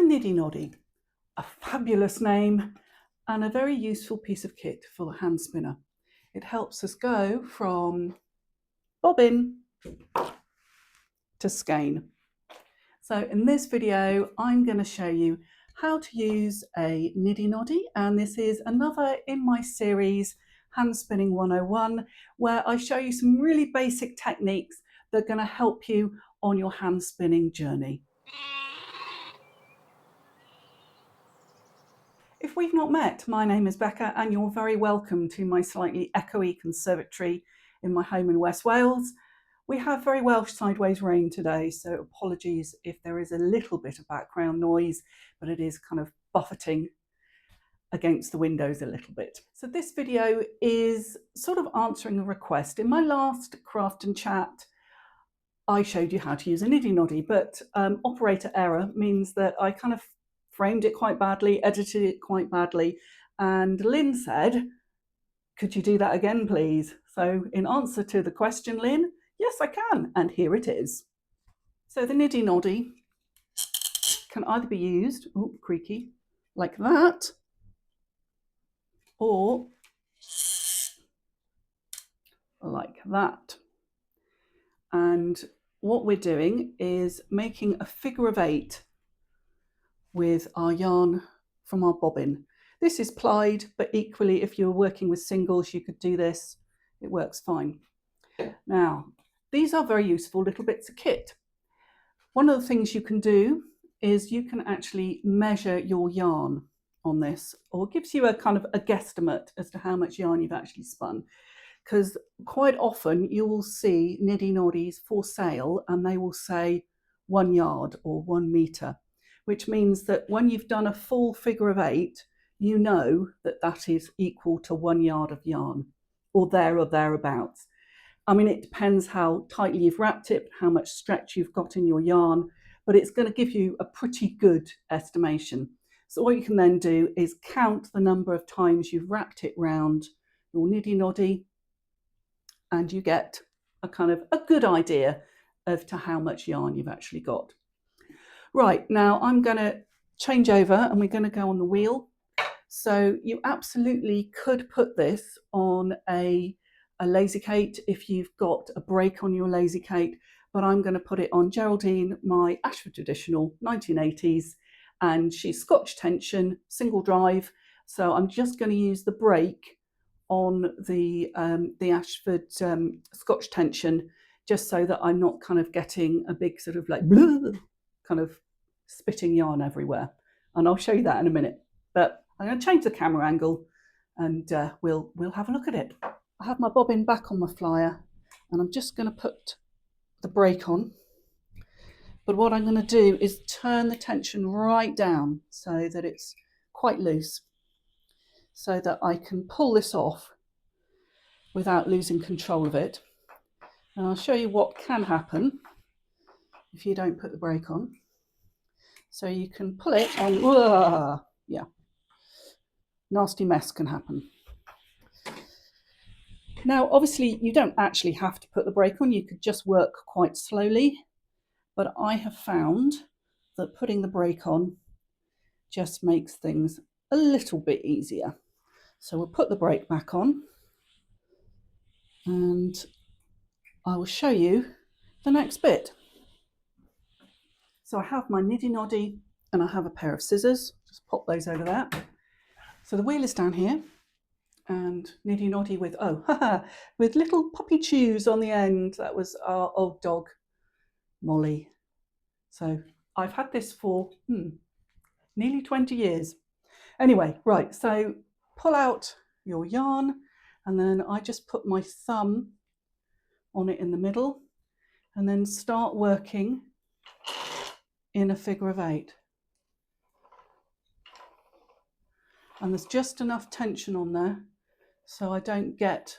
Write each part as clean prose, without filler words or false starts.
Niddy Noddy, a fabulous name and a very useful piece of kit for the hand spinner. It helps us go from bobbin to skein. So in this video, I'm going to show you how to use a Niddy Noddy, and this is another in my series Hand Spinning 101, where I show you some really basic techniques that are going to help you on your hand spinning journey. If we've not met, my name is Becca and you're very welcome to my slightly echoey conservatory in my home in West Wales. We have very Welsh sideways rain today, so apologies if there is a little bit of background noise, but it is kind of buffeting against the windows a little bit. So this video is sort of answering a request. In my last craft and chat, I showed you how to use a Niddy Noddy, but operator error means that I kind of framed it quite badly, edited it quite badly, and Lynn said, could you do that again, please? So in answer to the question, Lynn, yes, I can, and here it is. So the Niddy Noddy can either be used, oh, creaky, like that, or like that. And what we're doing is making a figure of 8 with our yarn from our bobbin. This is plied, but equally if you're working with singles, you could do this. It works fine. Now, these are very useful little bits of kit. One of the things you can do is you can actually measure your yarn on this, or it gives you a kind of a guesstimate as to how much yarn you've actually spun. Because quite often you will see Niddy Noddies for sale and they will say 1 yard or 1 metre, which means that when you've done a full figure of 8, you know that that is equal to 1 yard of yarn, or thereabouts. I mean, it depends how tightly you've wrapped it, how much stretch you've got in your yarn, but it's going to give you a pretty good estimation. So what you can then do is count the number of times you've wrapped it round your Niddy Noddy, and you get a kind of a good idea as to how much yarn you've actually got. Right, now I'm going to change over and we're going to go on the wheel. So you absolutely could put this on a lazy Kate if you've got a break on your lazy Kate, but I'm going to put it on Geraldine, my Ashford Traditional 1980s, and she's Scotch tension, single drive. So I'm just going to use the break on the Ashford Scotch tension, just so that I'm not kind of getting a big sort of like blah, kind of spitting yarn everywhere. And I'll show you that in a minute. But I'm going to change the camera angle and we'll have a look at it. I have my bobbin back on my flyer and I'm just going to put the break on. But what I'm going to do is turn the tension right down so that it's quite loose, so that I can pull this off without losing control of it. And I'll show you what can happen if you don't put the brake on. So you can pull it on, yeah, nasty mess can happen. Now, obviously you don't actually have to put the brake on, you could just work quite slowly, but I have found that putting the brake on just makes things a little bit easier. So we'll put the brake back on and I will show you the next bit. So I have my Niddy Noddy and I have a pair of scissors, just pop those over there. So the wheel is down here and Niddy Noddy with, with little puppy chews on the end. That was our old dog, Molly. So I've had this for nearly 20 years. Anyway, right, so pull out your yarn and then I just put my thumb on it in the middle and then start working in a figure of 8. And there's just enough tension on there so I don't get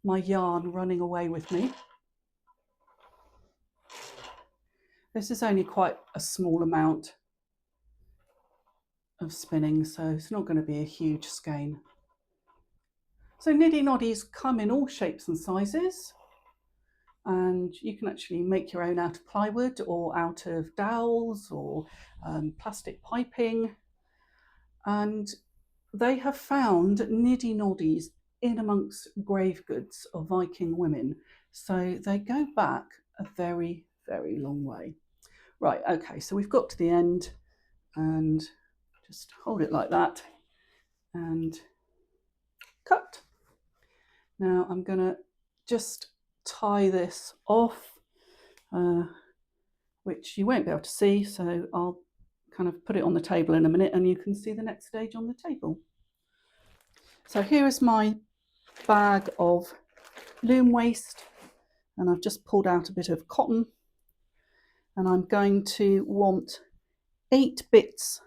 my yarn running away with me. This is only quite a small amount of spinning, so it's not going to be a huge skein. So Niddy Noddies come in all shapes and sizes. and you can actually make your own out of plywood or out of dowels or plastic piping. And they have found Niddy Noddies in amongst grave goods of Viking women. So they go back a very, very long way. Right, okay, so we've got to the end, and just hold it like that and cut. Now I'm going to just tie this off, which you won't be able to see, so I'll kind of put it on the table in a minute and you can see the next stage on the table. So here is my bag of loom waste, and I've just pulled out a bit of cotton, and I'm going to want 8 bits,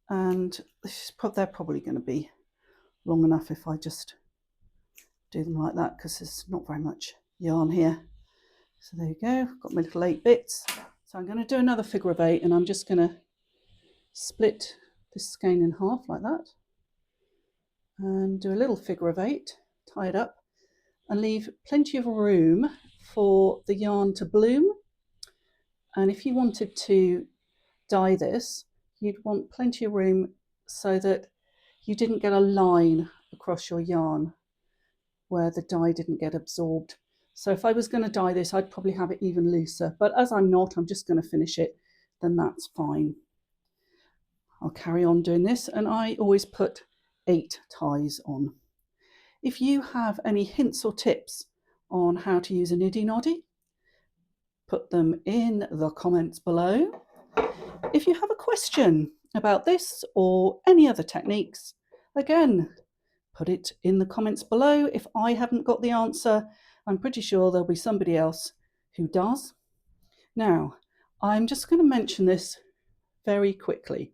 and they're probably going to be long enough if I just do them like that, because there's not very much yarn here. So there you go, I've got my little 8 bits. So I'm going to do another figure of 8, and I'm just going to split this skein in half like that and do a little figure of 8, tie it up, and leave plenty of room for the yarn to bloom. And if you wanted to dye this, you'd want plenty of room so that you didn't get a line across your yarn where the dye didn't get absorbed. So if I was going to dye this, I'd probably have it even looser, but as I'm not, I'm just going to finish it, then that's fine. I'll carry on doing this, and I always put 8 ties on. If you have any hints or tips on how to use a Niddy Noddy, put them in the comments below. If you have a question about this or any other techniques, again, put it in the comments below. If I haven't got the answer, I'm pretty sure there'll be somebody else who does. Now, I'm just going to mention this very quickly.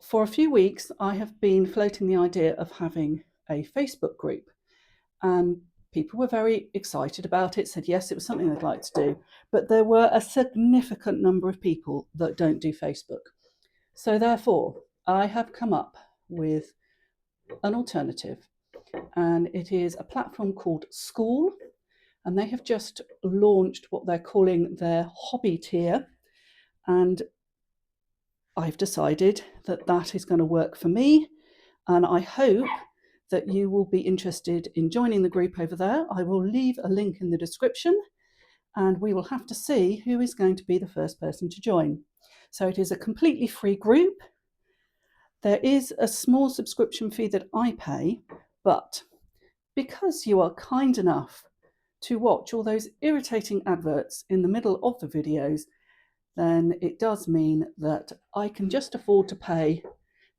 For a few weeks, I have been floating the idea of having a Facebook group, and people were very excited about it, said yes, it was something they'd like to do, but there were a significant number of people that don't do Facebook. So therefore, I have come up with an alternative, and it is a platform called School, and they have just launched what they're calling their hobby tier, and I've decided that that is going to work for me, and I hope that you will be interested in joining the group over there. I will leave a link in the description, and we will have to see who is going to be the first person to join. So it is a completely free group. There is a small subscription fee that I pay, but because you are kind enough to watch all those irritating adverts in the middle of the videos, then it does mean that I can just afford to pay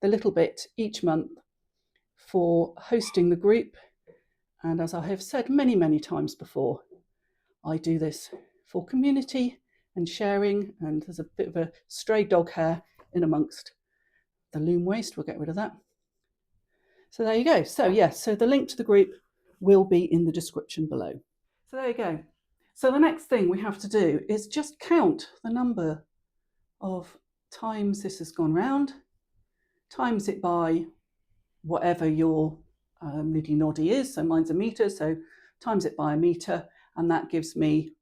the little bit each month for hosting the group. And as I have said many, many times before, I do this for community and sharing, and there's a bit of a stray dog hair in amongst the loom waste. We'll get rid of that. So there you go. So yes, so the link to the group will be in the description below. So there you go. So the next thing we have to do is just count the number of times this has gone round, times it by whatever your Niddy Noddy is. So mine's a metre, so times it by a metre, and that gives me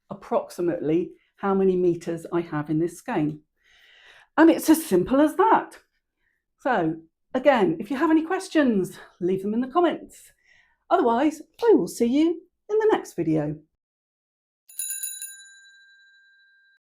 approximately how many metres I have in this skein. And it's as simple as that. So again, if you have any questions, leave them in the comments. Otherwise, I will see you in the next video.